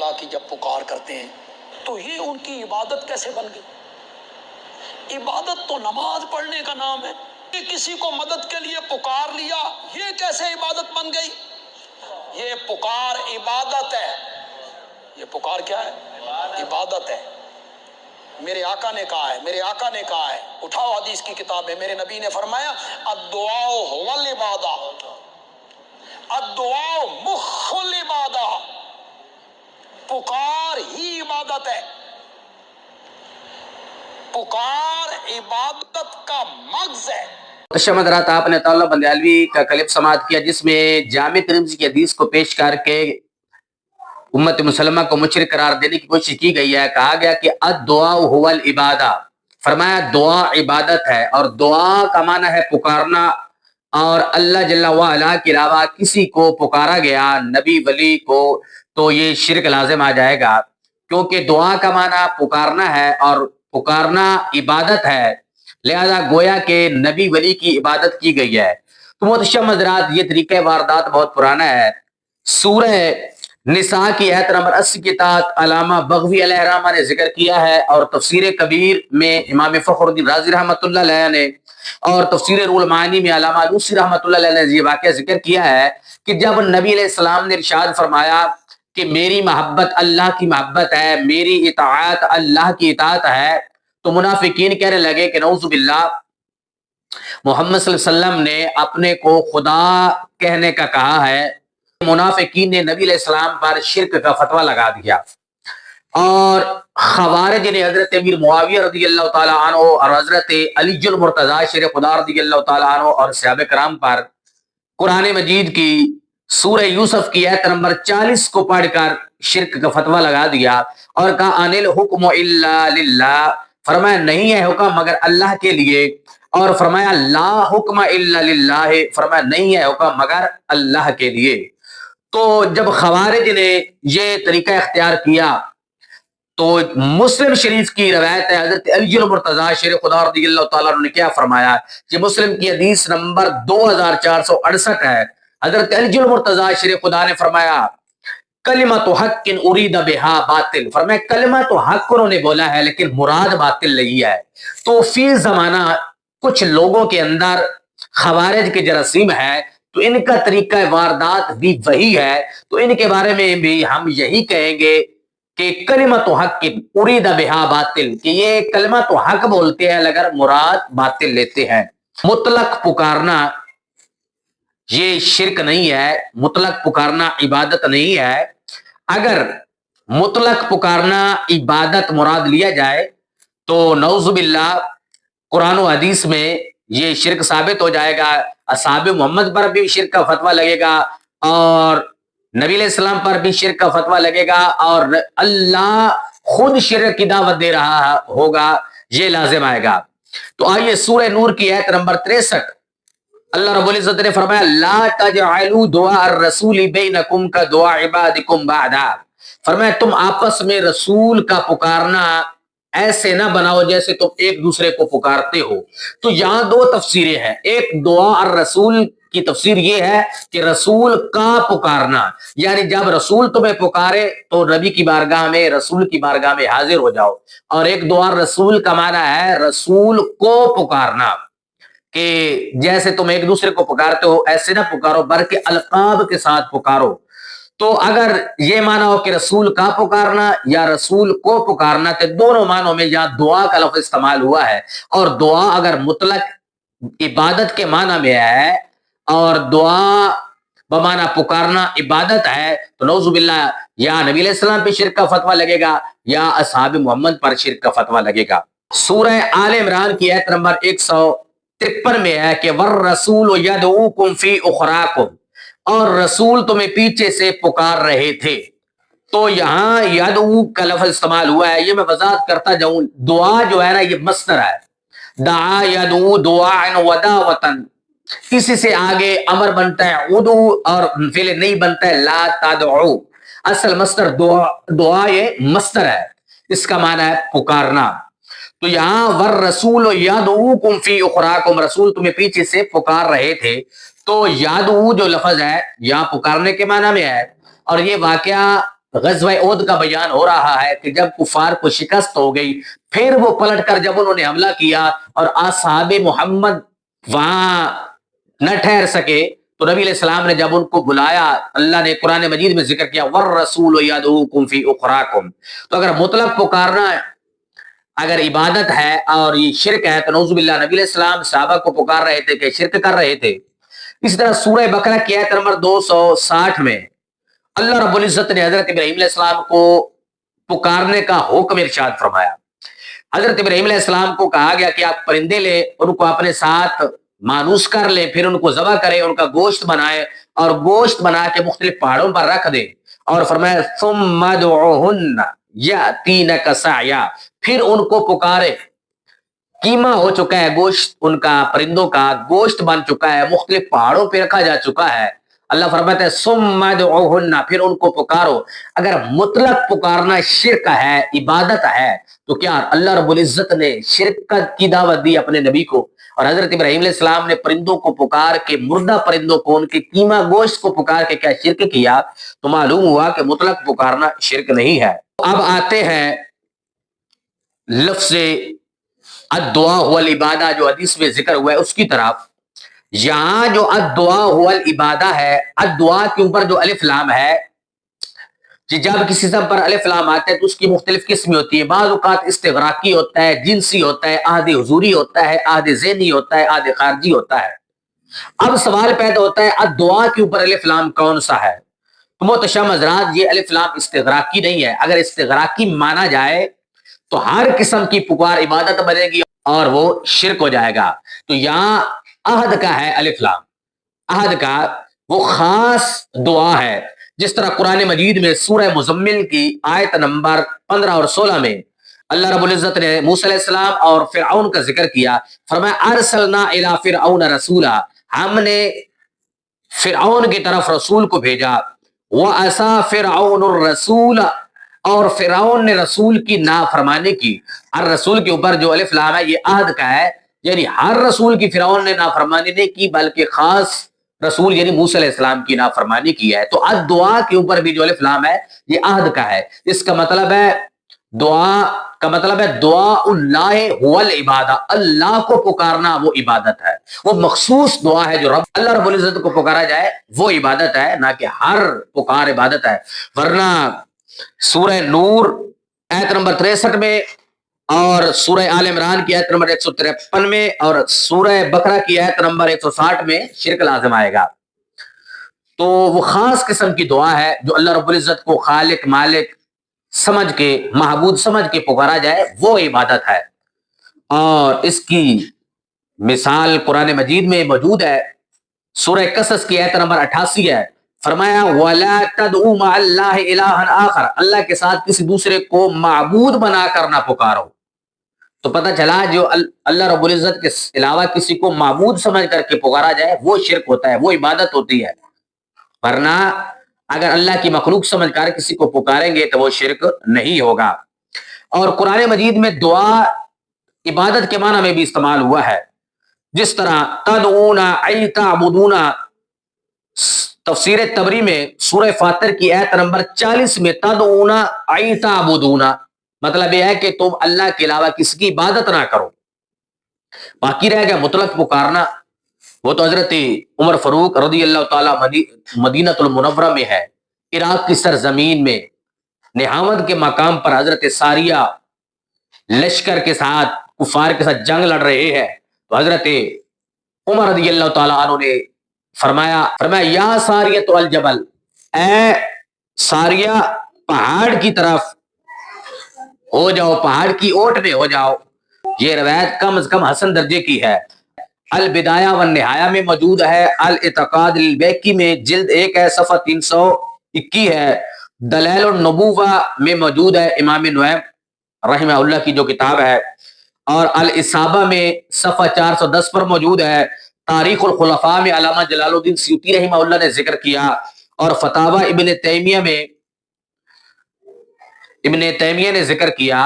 اللہ کی جب پکار کرتے ہیں تو یہ ان کی عبادت کیسے بن گئی؟ عبادت تو نماز پڑھنے کا نام ہے، یہ کسی کو مدد کے لیے پکار لیا، یہ کیسے عبادت بن گئی؟ یہ پکار عبادت ہے، یہ پکار کیا ہے؟ عبادت ہے۔ میرے آقا نے کہا ہے، میرے آقا نے کہا ہے، اٹھاؤ حدیث کی کتاب ہے، میرے نبی نے فرمایا الدعاء هو العبادہ، الدعاء مخ العبادہ، پکار ہی عبادت ہے، پکار عبادت کا مغز ہے۔ حضرات آپ نے طلبہ بندیالوی کا کلپ سماعت کیا جس میں جامع ترمذی کی حدیث کو پیش کر کے امت مسلمہ کو مشرک قرار دینے کی کوشش کی گئی ہے۔ کہا گیا کہ الدعاء هو العبادہ، فرمایا دعا عبادت ہے، اور دعا کا معنی ہے پکارنا، اور اللہ جل وعلا کے علاوہ کسی کو پکارا گیا، نبی ولی کو، تو یہ شرک لازم آ جائے گا، کیونکہ دعا کا معنی پکارنا ہے اور پکارنا عبادت ہے، لہذا گویا کہ نبی ولی کی عبادت کی گئی ہے۔ تو محترم حضرات یہ طریقہ واردات بہت پرانا ہے۔ سورہ نساء کی آیت نمبر 80 کے تحت علامہ بغوی علیہ الرحمہ نے ذکر کیا ہے، اور تفسیر کبیر میں امام فخر الدین رازی رحمۃ اللہ علیہ نے، اور تفسیر روح المعانی میں علامہ علوسی رحمۃ اللہ علیہ نے یہ واقعہ ذکر کیا ہے کہ جب نبی علیہ السلام نے ارشاد فرمایا کہ میری محبت اللہ کی محبت ہے، میری اطاعت اللہ کی اطاعت ہے، تو منافقین کہنے لگے کہ نعوذ باللہ، محمد صلی اللہ علیہ وسلم نے اپنے کو خدا کہنے کا کہا ہے۔ منافقین نے نبی علیہ السلام پر شرک کا فتویٰ لگا دیا، اور خوارج نے حضرت امیر معاویہ رضی اللہ تعالیٰ عنہ اور حضرت علی المرتضیٰ شیر خدا رضی اللہ تعالیٰ عنہ اور صحابہ کرام پر قرآن مجید کی سورہ یوسف کی آیت نمبر 40 کو پڑھ کر شرک کا فتویٰ لگا دیا، اور کہا ان الحکم الا للہ، فرمایا نہیں ہے حکم مگر اللہ کے لیے، اور فرمایا لا حکم الا للہ، فرمایا نہیں ہے حکم مگر اللہ کے لیے۔ تو جب خوارج نے یہ طریقہ اختیار کیا تو مسلم شریف کی روایت ہے، حضرت علی المرتضیٰ شیر خدا رضی اللہ تعالیٰ عنہ نے کیا فرمایا، یہ مسلم کی حدیث نمبر 2468 ہے۔ حضرت علی المرتضیٰ شیر خدا نے فرمایا کلمۃ حق ارید بہا باطل، فرمایا کلمۃ حق انہوں نے بولا ہے لیکن مراد باطل نہیں ہے۔ تو فی زمانہ کچھ لوگوں کے اندر خوارج کے جراثیم ہے، تو ان کا طریقہ واردات بھی وہی ہے، تو ان کے بارے میں بھی ہم یہی کہیں گے کہ کلمۃ حق ارید بہا باطل، کہ یہ کلمۃ حق بولتے ہیں اگر مراد باطل لیتے ہیں۔ مطلق پکارنا یہ شرک نہیں ہے، مطلق پکارنا عبادت نہیں ہے۔ اگر مطلق پکارنا عبادت مراد لیا جائے تو نعوذ باللہ قرآن و حدیث میں یہ شرک ثابت ہو جائے گا، اصحاب محمد پر بھی شرک کا فتویٰ لگے گا، اور نبی علیہ السلام پر بھی شرک کا فتویٰ لگے گا، اور اللہ خود شرک کی دعوت دے رہا ہوگا، یہ لازم آئے گا۔ تو آئیے سورہ نور کی آیت نمبر 63، اللہ رب العزت نے فرمایا لا تجعلوا دعاء الرسول بینکم کا دعاء عبادکم بعدا، فرمایا تم آپس میں رسول کا پکارنا ایسے نہ بناؤ جیسے تم ایک دوسرے کو پکارتے ہو۔ تو یہاں دو تفسیریں ہیں، ایک دعاء الرسول کی تفسیر یہ ہے کہ رسول کا پکارنا، یعنی جب رسول تمہیں پکارے تو نبی کی بارگاہ میں، رسول کی بارگاہ میں حاضر ہو جاؤ، اور ایک دعاء الرسول کا معنی ہے رسول کو پکارنا، کہ جیسے تم ایک دوسرے کو پکارتے ہو ایسے نہ پکارو بلکہ القاب کے ساتھ پکارو۔ تو اگر یہ معنی ہو کہ رسول کا پکارنا یا رسول کو پکارنا، تو دونوں معنوں میں یہاں دعا کا لفظ استعمال ہوا ہے، اور دعا اگر مطلق عبادت کے معنی میں ہے اور دعا بمعنی پکارنا عبادت ہے، تو نعوذ باللہ یا نبی علیہ السلام پہ شرک کا فتویٰ لگے گا یا اصحاب محمد پر شرک کا فتویٰ لگے گا۔ سورہ آل عمران کی آیت نمبر 153 میں ہے کہ والرسول یدعوکم فی اخراکم، اور رسول تمہیں پیچھے سے پکار رہے تھے۔ تو یہاں یدعو کا لفظ استعمال ہوا ہے، یہ میں وضاحت کرتا جاؤں، دعا جو ہے نا یہ مصدر ہے، دعا یدعو دعاء ودعوۃ، اسی سے آگے امر بنتا ہے ادعو، اور فعل نہیں بنتا ہے لا تدعو، اصل مصدر دعا یہ مصدر ہے، اس کا معنی ہے پکارنا۔ تو یہاں والرسول یدعوکم فی اخراکم، رسول تمہیں پیچھے سے پکار رہے تھے، تو یدعو جو لفظ ہے یہاں پکارنے کے معنی میں ہے، اور یہ واقعہ غزوہ احد کا بیان ہو رہا ہے کہ جب کفار کو شکست ہو گئی، پھر وہ پلٹ کر جب انہوں نے حملہ کیا اور اصحاب محمد وہاں نہ ٹھہر سکے تو نبی علیہ السلام نے جب ان کو بلایا، اللہ نے قرآن مجید میں ذکر کیا والرسول یدعوکم فی اخراکم. تو اگر مطلق پکارنا اگر عبادت ہے اور یہ شرک ہے تو نعوذ باللہ نبی علیہ السلام صحابہ کو پکار رہے تھے کہ شرک کر رہے تھے. اسی طرح سورہ بقرہ کی آیت نمبر 260 میں اللہ رب العزت نے حضرت ابراہیم علیہ السلام کو پکارنے کا حکم ارشاد فرمایا. حضرت ابراہیم علیہ السلام کو کہا گیا کہ آپ پرندے لیں، ان کو اپنے ساتھ مانوس کر لیں، پھر ان کو ذبح کریں، ان کا گوشت بنائیں اور گوشت بنا کے مختلف پہاڑوں پر رکھ دیں. اور فرمایا ثم ادعوہن یاتینک سعیا، پھر ان کو پکارے. قیمہ ہو چکا ہے گوشت، ان کا پرندوں کا گوشت بن چکا ہے، مختلف پہاڑوں پہ رکھا جا چکا ہے. اللہ فرماتا ہے ثم ادعوہن، پھر ان کو پکارو. اگر مطلق پکارنا شرک ہے، عبادت ہے، تو کیا اللہ رب العزت نے شرک کی دعوت دی اپنے نبی کو؟ اور حضرت ابراہیم علیہ السلام نے پرندوں کو پکار کے، مردہ پرندوں کو، ان کے قیمہ گوشت کو پکار کے کیا شرک کیا؟ تو معلوم ہوا کہ مطلق پکارنا شرک نہیں ہے. اب آتے ہیں لفظ الدعاء هو العبادہ جو حدیث میں ذکر ہوا ہے اس کی طرف. یہاں جو الدعاء هو العبادہ ہے، الدعاء کے اوپر جو الف لام ہے، جب کسی سب پر الف لام آتا ہے تو اس کی مختلف قسمیں ہوتی ہیں. بعض اوقات استغراقی ہوتا ہے، جنسی ہوتا ہے، عہد حضوری ہوتا ہے، عہد ذہنی ہوتا ہے، عہد خارجی ہوتا ہے. اب سوال پیدا ہوتا ہے الدعاء کے اوپر الف لام کون سا ہے؟ تو محتشم حضرات، یہ الف لام استغراقی نہیں ہے. اگر استغراقی مانا جائے تو ہر قسم کی پکار عبادت بنے گی اور وہ شرک ہو جائے گا. تو یہاں عہد کا ہے الف لام، عہد کا وہ خاص دعا ہے. جس طرح قرآن مجید میں سورہ مزمل کی آیت نمبر 15 اور 16 میں اللہ رب العزت نے موسیٰ علیہ السلام اور فرعون کا ذکر کیا. فرمایا ارسلنا الی فرعون رسولا، ہم نے فرعون کی طرف رسول کو بھیجا. وعصا فرعون الرسول، اور فرعون نے رسول کی نافرمانی کی. ہر رسول کے اوپر جو الف لام ہے یہ عہد کا ہے، یعنی ہر رسول کی فرعون نے نافرمانی نہیں کی، بلکہ خاص رسول یعنی موسیٰ علیہ السلام کی نافرمانی کی ہے. تو الدعاء کے اوپر بھی جو الف لام ہے یہ عہد کا ہے. اس کا مطلب ہے دعا کا مطلب ہے دعا اللہ هو العبادہ، اللہ کو پکارنا وہ عبادت ہے. وہ مخصوص دعا ہے جو اللہ رب العزت کو پکارا جائے وہ عبادت ہے، نہ کہ ہر پکار عبادت ہے. ورنہ سورہ نور آیت نمبر 63 میں اور سورہ آل عمران کی آیت نمبر 153 میں اور سورہ بقرہ کی آیت نمبر 160 میں شرک لازم آئے گا. تو وہ خاص قسم کی دعا ہے جو اللہ رب العزت کو خالق مالک سمجھ کے، معبود سمجھ کے پکارا جائے وہ عبادت ہے. اور اس کی مثال قرآن مجید میں موجود ہے. سورہ قصص کی آیت نمبر 88 ہے. فرمایا وَلَا تَدْعُوا مَعَ اللَّهِ إِلَٰهًا آخر، اللہ کے ساتھ کسی دوسرے کو معبود بنا کر نہ پکارو. تو پتہ چلا جو اللہ رب العزت کے علاوہ کسی کو معبود سمجھ کر کے پکارا جائے وہ شرک ہوتا ہے، وہ عبادت ہوتی ہے. ورنہ اگر اللہ کی مخلوق سمجھ کر کسی کو پکاریں گے تو وہ شرک نہیں ہوگا. اور قرآن مجید میں دعا عبادت کے معنی میں بھی استعمال ہوا ہے. جس طرح تدعون ای تعبدون، تفسیر تبری میں سورہ فاتر کی آیت نمبر 40 میں تدعون ای تعبدون، مطلب یہ ہے کہ تم اللہ کے علاوہ کسی کی عبادت نہ کرو. باقی رہ گیا مطلق پکارنا، وہ تو حضرت عمر فاروق رضی اللہ تعالیٰ مدینہ المنورہ میں ہے، عراق کی سرزمین میں نہاوند کے مقام پر حضرت ساریہ لشکر کے ساتھ کفار کے ساتھ جنگ لڑ رہے ہیں. تو حضرت عمر رضی اللہ تعالیٰ عنہ نے فرمایا یا ساریۃ الجبل، اے ساریہ پہاڑ کی طرف ہو جاؤ، پہاڑ کی اوٹ میں ہو جاؤ. یہ روایت کم از کم حسن درجے کی ہے. البدایہ والنہایہ میں موجود ہے، الاعتقاد البیکی میں جلد 1 ہے، صفحہ 321 ہے. دلائل النبوہ میں موجود ہے، امام نعیم رحمہ اللہ کی جو کتاب ہے. اور الاصابہ میں صفحہ 410 پر موجود ہے. تاریخ الخلفاء میں علامہ جلال الدین سیوطی رحمہ اللہ نے ذکر کیا. اور فتاوی ابن تیمیہ میں ابن تیمیہ نے ذکر کیا